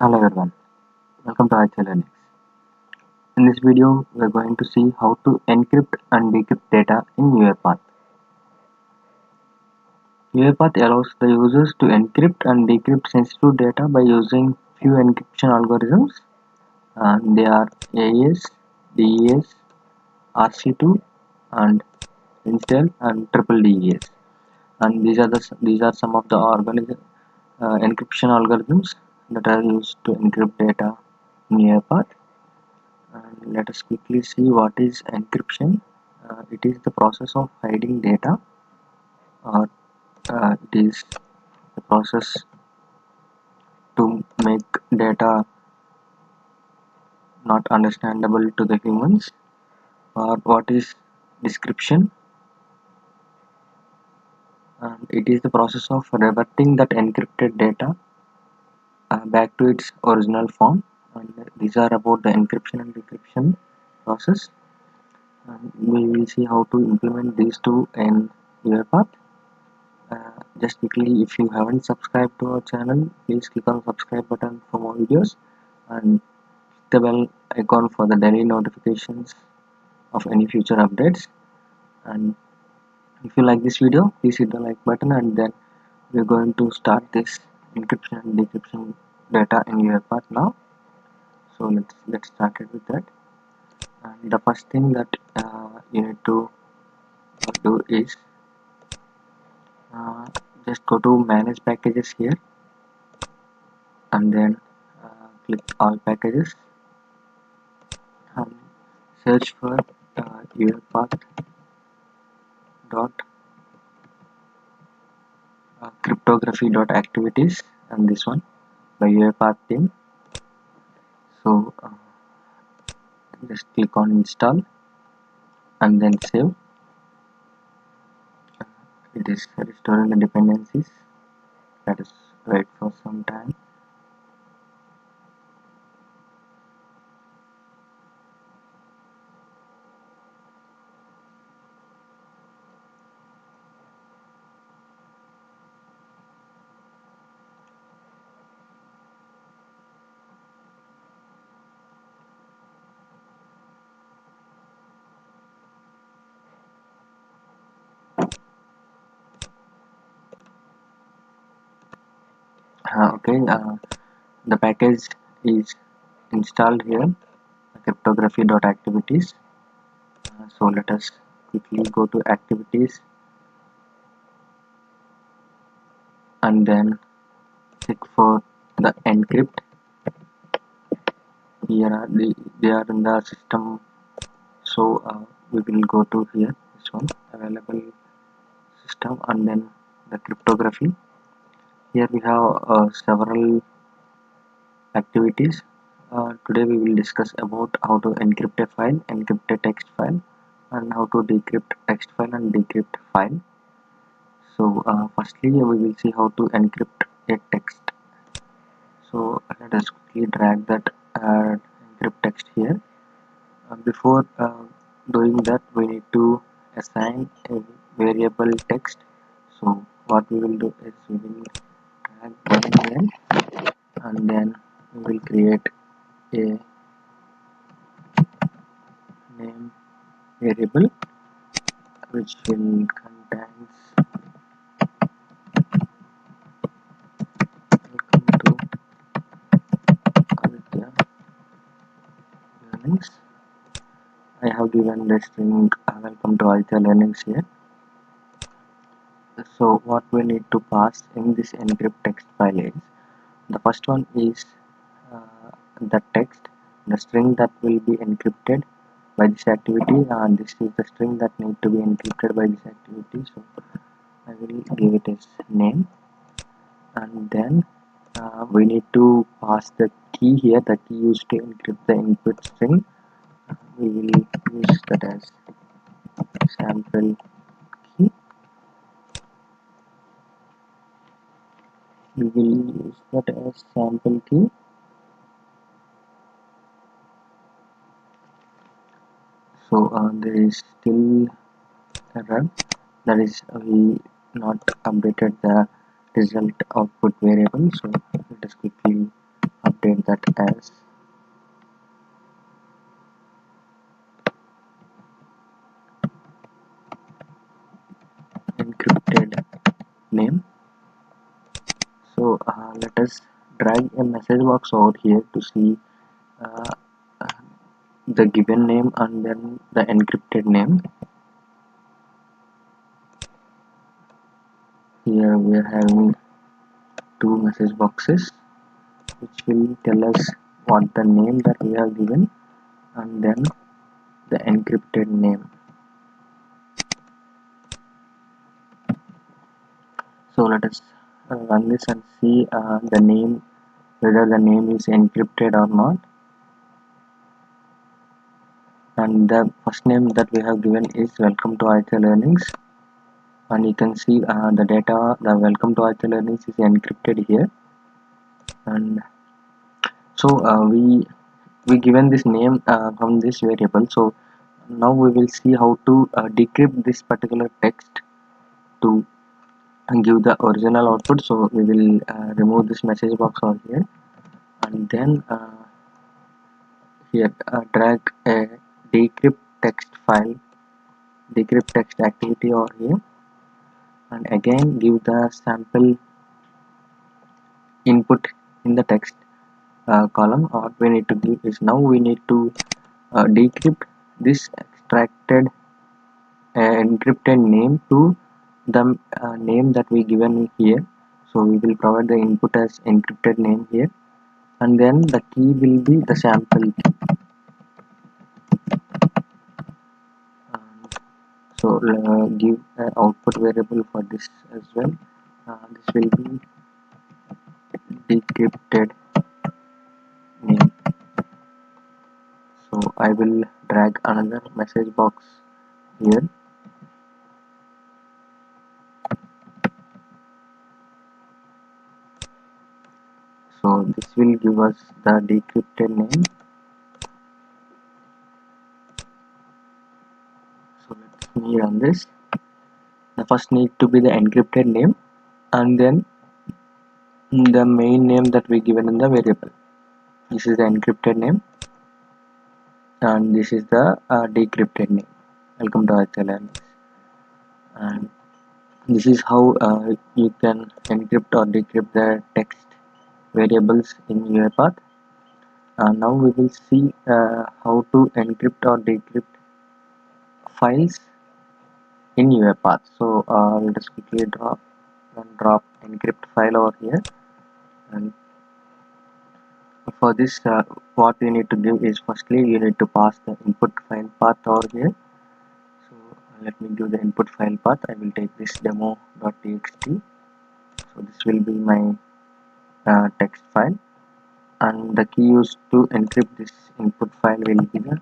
Hello everyone, welcome to ITL Learning. In this video, we are going to see how to encrypt and decrypt data in UiPath. UiPath allows the users to encrypt and decrypt sensitive data by using few encryption algorithms. They are AES, DES, RC2, and Intel and triple DES. And these are some of the encryption algorithms that are used to encrypt data in UiPath. And let us quickly see what is encryption. It is the process of hiding data, or it is the process to make data not understandable to the humans. Or what is decryption? It is the process of reverting that encrypted data back to its original form. And these are about the encryption and decryption process. And we will see how to implement these two in UiPath. Just quickly, if you haven't subscribed to our channel, please click on the subscribe button for more videos and click the bell icon for the daily notifications of any future updates. And if you like this video, please hit the like button, and then we're going to start this encryption and decryption data in UiPath now. So let's get started with that. And the first thing that you need to do is just go to manage packages here, and then click all packages and search for UiPath dot cryptography dot activities, and this one by UiPath team. So just click on install and then save. It is restoring the dependencies. Let us wait for some time. Okay, the package is installed here, cryptography dot activities. So let us quickly go to activities and then check for the encrypt. Here are they are in the system, so we will go to here, this one, available system, and then the cryptography. Here we have several activities. Today we will discuss about how to encrypt a file, encrypt a text file, and how to decrypt text file and decrypt file. So firstly we will see how to encrypt a text. So let us quickly drag that encrypt text here. Before doing that, we need to assign a variable text. So what we will do is we will drag one here, and then we will create a name variable which will contains welcome to Aditya Learnings. I have given the string welcome to Aditya Learnings here. So what we need to pass in this encrypt text file is, the first one is the text, the string that will be encrypted by this activity, and this is the string that need to be encrypted by this activity. So I will give it as name, and then we need to pass the key here, the key used to encrypt the input string. We will use that as sample key. We will use that as sample key. So there is still error, that is we not updated the result output variable. So let us quickly update that as encrypted name. So let us drag a message box over here to see uh, the given name and then the encrypted name. Here we are having two message boxes which will tell us what the name that we have given and then the encrypted name. So let us run this and see the name, whether the name is encrypted or not. And the first name that we have given is welcome to ITH Learnings, and you can see the data, the welcome to ITH Learnings is encrypted here. And so we given this name from this variable. So now we will see how to decrypt this particular text to give the original output. So we will remove this message box over here, and then here drag a decrypt text file, decrypt text activity over here, and again give the sample input in the text column. What we need to do is now we need to decrypt this extracted encrypted name to the name that we given here. So we will provide the input as encrypted name here, and then the key will be the sample key. So give an output variable for this as well. This will be decrypted name. So I will drag another message box here. So this will give us the decrypted name. So let me run this. The first need to be the encrypted name and then the main name that we given in the variable. This is the encrypted name and this is the decrypted name. Welcome to HLNS. And this is how you can encrypt or decrypt the text variables in UiPath. Now we will see how to encrypt or decrypt files in UiPath. So let us quickly drop encrypt file over here, and for this what you need to do is firstly you need to pass the input file path over here. So let me give the input file path. I will take this demo.txt. So this will be my text file, and the key used to encrypt this input file will be the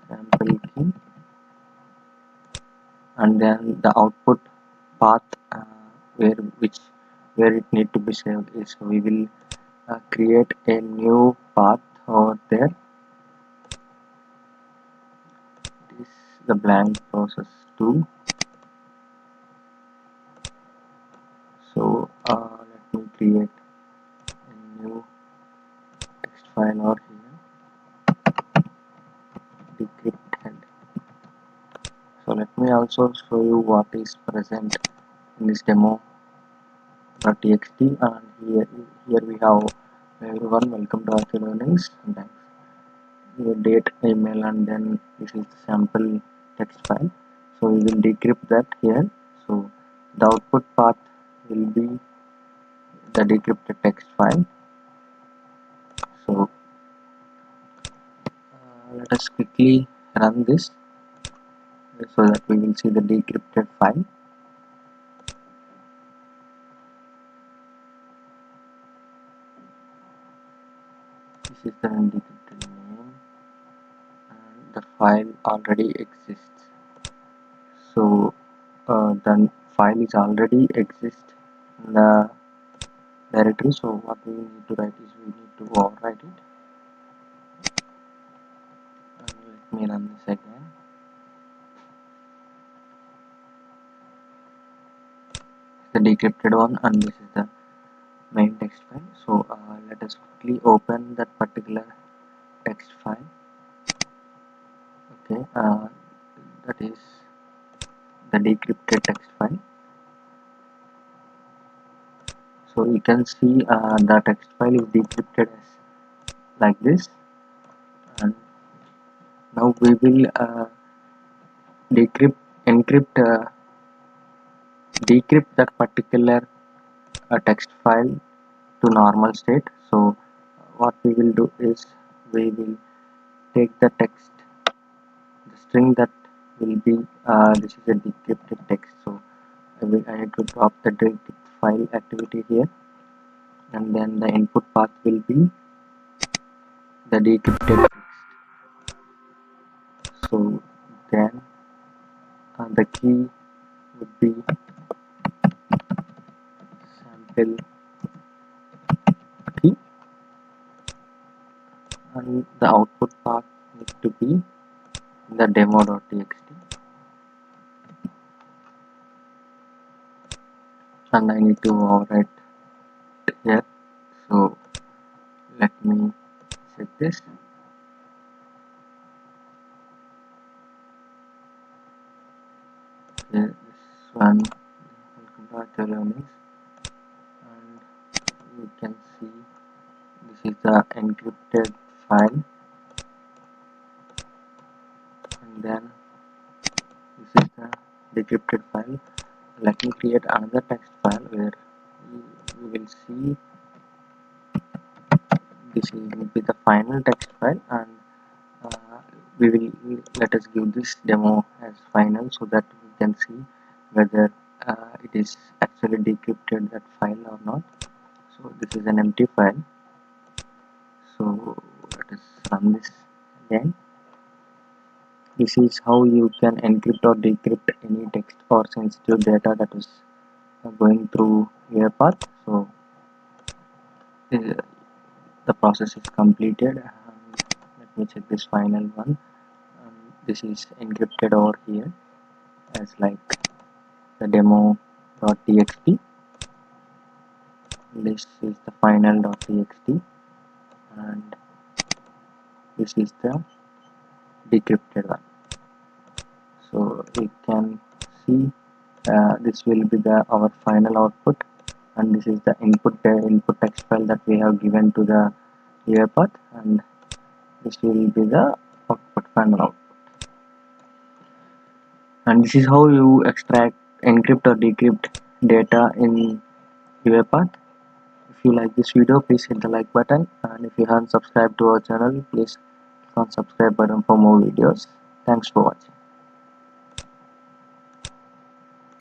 sample key, and then the output path where it need to be saved is, we will create a new path over there. This is the blank process 2. So let me create a new text file over here, decrypted. So let me also show you what is present in this demo.txt, and here we have everyone, welcome to our learnings, and thanks. Your date, email, and then this is the sample text file. So we will decrypt that here. So the output path will be the decrypted text file. So let us quickly run this so that we will see the decrypted file. This is the decrypted name, and the file already exists. So the file is already exist in the directory. So what we need to write is we need to overwrite it. And let me run this again. The decrypted one, and this is the main text file. So let us quickly open that particular text file. Okay, that is the decrypted text file. So you can see the text file is decrypted as like this, and now we will encrypt decrypt that particular text file to normal state. So what we will do is we will take the text, the string that will be this is a decrypted text. So I need to drop the decrypt file activity here, and then the input path will be the decrypted text. So then the key would be sample key, and the output path needs to be the demo.txt, and I need to overwrite here. So let me check this. Okay, this one, welcome to our learnings, and you can see this is the encrypted file, and then this is the decrypted file. Let me create another text file where we will see this will be the final text file, and uh, we will let us give this demo as final so that we can see whether it is actually decrypted that file or not. So this is an empty file. So let us run this again. This is how you can encrypt or decrypt any text or sensitive data that is going through UiPath. So uh, the process is completed. Let me check this final one. This is encrypted over here as like the demo.txt. This is the final.txt, and this is the decrypted one. So you can see this will be the our final output, and this is the input text file that we have given to the UiPath, and this will be the output final output. And this is how you extract, encrypt or decrypt data in UiPath. If you like this video, please hit the like button, and if you haven't subscribed to our channel, please click on subscribe button for more videos. Thanks for watching.